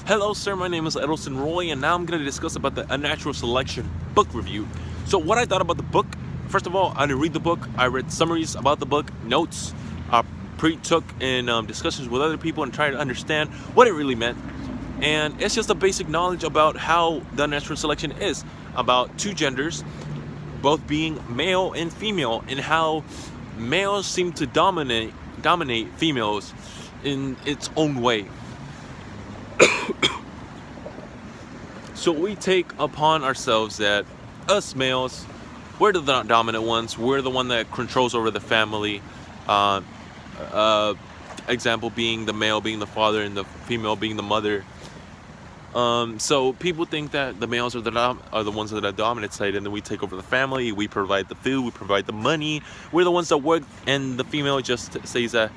Hello, sir. My name is Edelson Roy, and now I'm going to discuss about the Unnatural Selection book review. So, what I thought about the book. First of all, I didn't read the book. I read summaries about the book, notes, took in discussions with other people, and tried to understand what it really meant. And it's just a basic knowledge about how the unnatural selection is, about two genders, both being male and female, and how males seem to dominate females in its own way. So we take upon ourselves that us males, we're the dominant ones. We're the one that controls over the family. Uh, Example being the male being the father and the female being the mother. So people think that the males are the ones that are the dominant side, and then we take over the family. We provide the food. We provide the money. We're the ones that work, and the female just stays at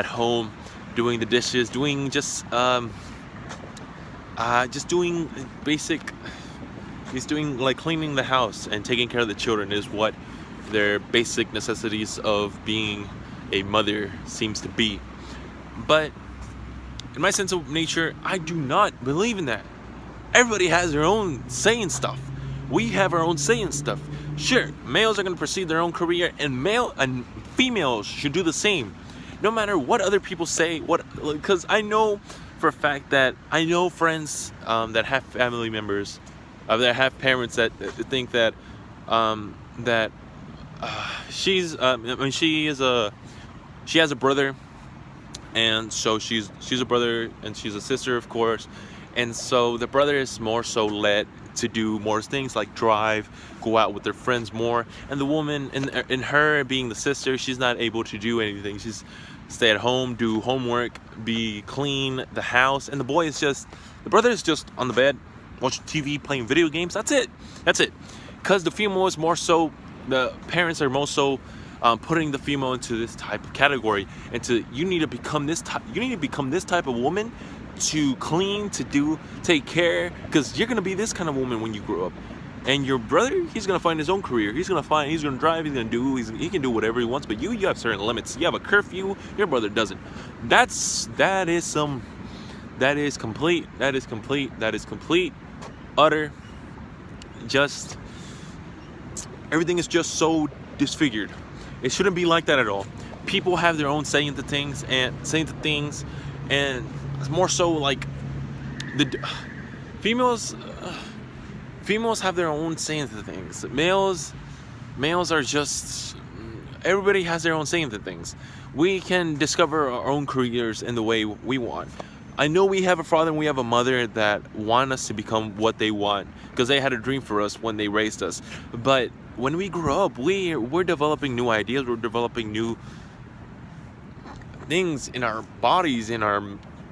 home, doing the dishes, doing just doing basic. He's doing like cleaning the house and taking care of the children is what their basic necessities of being a mother seems to be. But in my sense of nature, I do not believe in that. Everybody has their own saying stuff. We have our own saying stuff. Sure, males are going to pursue their own career, and male and females should do the same. No matter what other people say, because I know for a fact that I know friends that have family members, that have parents that think that that she has a brother, and so she's a brother and she's a sister, of course, and so the brother is more so led to do more things like drive, go out with their friends more, and the woman in her being the sister, she's not able to do anything. She's stay at home, do homework, be clean the house, and the brother is just on the bed watching TV, playing video games. That's it. Because the female is more so, the parents are more so putting the female into this type of category, you need to become this type of woman to clean, to take care, because you're gonna be this kind of woman when you grow up. And your brother, he's gonna find his own career. He's gonna drive. He can do whatever he wants. But you have certain limits. You have a curfew. Your brother doesn't. That is complete. Utter. Just everything is just so disfigured. It shouldn't be like that at all. People have their own saying to things, and it's more so like the females. Females have their own saying to things. Males are just, everybody has their own saying to things. We can discover our own careers in the way we want. I know we have a father and we have a mother that want us to become what they want, because they had a dream for us when they raised us. But when we grow up, we're developing new ideas. We're developing new things in our bodies, in our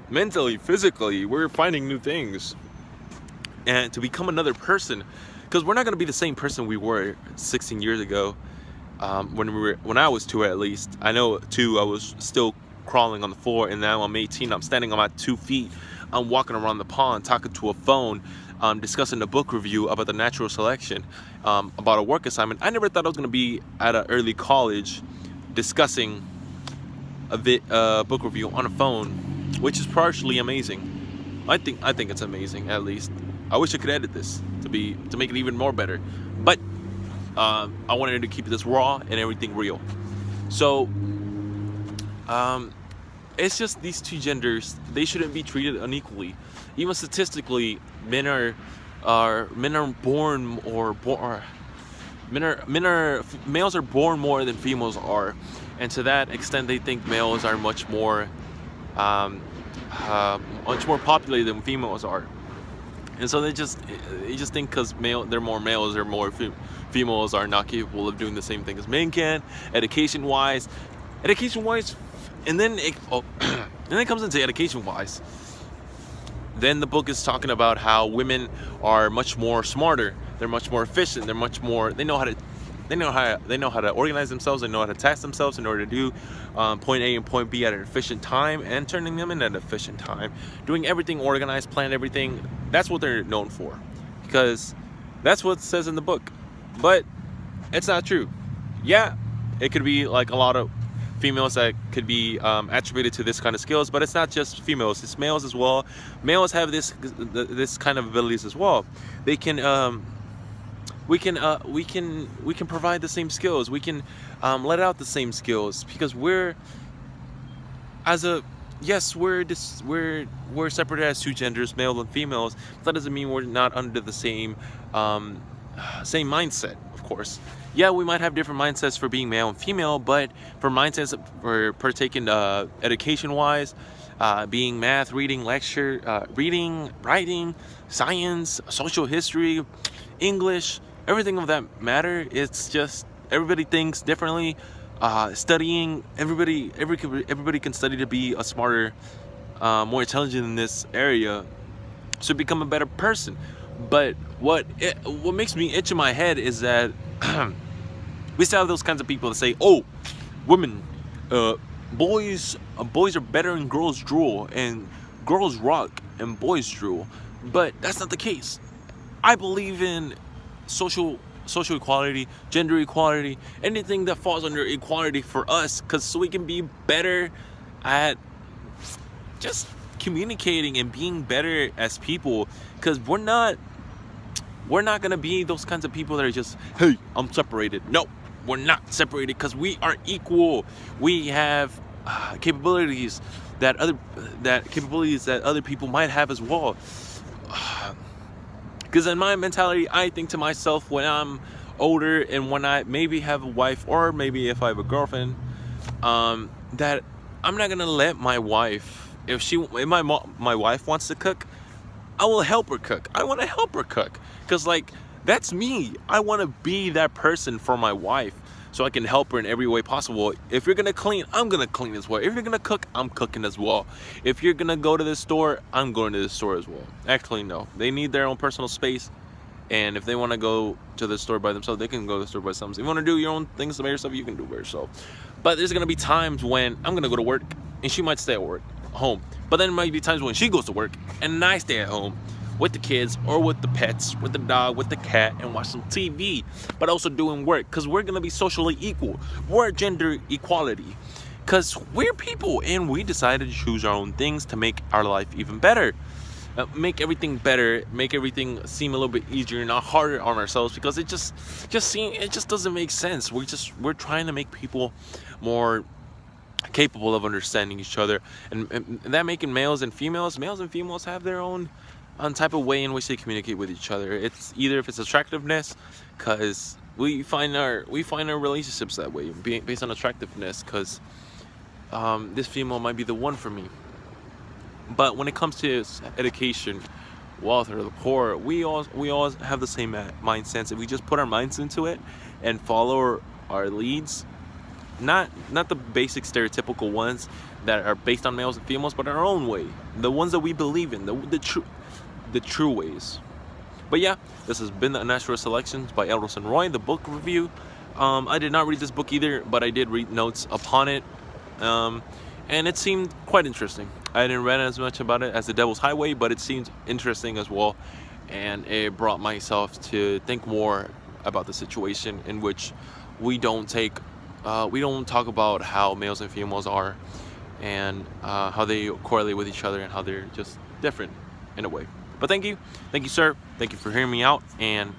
mentally, physically. We're finding new things. And to become another person, because we're not going to be the same person we were 16 years ago, when I was 2 at least. I know 2, I was still crawling on the floor, and now I'm 18. I'm standing on my 2 feet. I'm walking around the pond, talking to a phone, discussing a book review about the natural selection, about a work assignment. I never thought I was going to be at an early college discussing a book review on a phone, which is partially amazing. I think it's amazing, at least. I wish I could edit this to make it even more better, but I wanted to keep this raw and everything real. So it's just these two genders, they shouldn't be treated unequally. Even statistically, males are born more than females are, and to that extent, they think males are much more populated than females are. And so they just think because they're more males, they're more females are not capable of doing the same thing as men can, education wise, and then it comes into education wise. Then the book is talking about how women are much more smarter, they're much more efficient, they know how to organize themselves, they know how to task themselves in order to do point A and point B at an efficient time, and turning them in at an efficient time, doing everything organized, plan everything. That's what they're known for, because that's what it says in the book. But it's not true. Yeah, it could be like a lot of females that could be attributed to this kind of skills, but it's not just females, it's males as well. Males have this kind of abilities as well. They can we can provide the same skills. We can let out the same skills, because we're as a yes, we're separated as two genders, male and females. But that doesn't mean we're not under the same mindset, of course. Yeah, we might have different mindsets for being male and female, but for mindsets for partaking education wise, being math, reading, reading, writing, science, social history, English, everything of that matter. It's just everybody thinks differently. Studying, everybody can study to be a smarter, more intelligent in this area, so become a better person. But what makes me itch in my head is that we still have those kinds of people that say, "Oh, women, boys are better and girls drool, and girls rock and boys drool." But that's not the case. I believe in social equality, gender equality, anything that falls under equality for us, so we can be better at just communicating and being better as people. Because we're not gonna be those kinds of people that are just, "Hey, I'm separated." No, we're not separated, because we are equal. We have capabilities that other people might have as well. Because in my mentality, I think to myself, when I'm older and when I maybe have a wife, or maybe if I have a girlfriend, that I'm not gonna let my wife, if my wife wants to cook, I will help her cook. I want to help her cook, because like, that's me. I want to be that person for my wife, so I can help her in every way possible. If you're gonna clean, I'm gonna clean as well. If you're gonna cook, I'm cooking as well. If you're gonna go to the store, I'm going to the store as well. Actually, no, they need their own personal space, and if they want to go to the store by themselves, they can go to the store by themselves. If you want to do your own things by yourself, you can do it by yourself. But there's gonna be times when I'm gonna go to work and she might stay at work, home. But then there might be times when she goes to work and I stay at home with the kids, or with the pets, with the dog, with the cat, and watch some TV, but also doing work, because we're gonna be socially equal. We're gender equality, because we're people, and we decided to choose our own things to make our life even better, make everything better, make everything seem a little bit easier, not harder on ourselves, because it just doesn't make sense. We're trying to make people more capable of understanding each other, and that making males and females have their own type of way in which they communicate with each other. It's either if it's attractiveness, because we find our relationships that way, based on attractiveness, because this female might be the one for me. But when it comes to education, wealth, or the poor, we all have the same mindsets. If we just put our minds into it and follow our leads, not the basic stereotypical ones that are based on males and females, but our own way, the ones that we believe in, the true ways. But yeah, this has been the Unnatural Selections by Elros and Roy, the book review. I did not read this book either, but I did read notes upon it, and it seemed quite interesting. I didn't read as much about it as The Devil's Highway, but it seemed interesting as well, and it brought myself to think more about the situation in which we don't talk about how males and females are, and how they correlate with each other, and how they're just different in a way. But thank you, sir. Thank you for hearing me out, and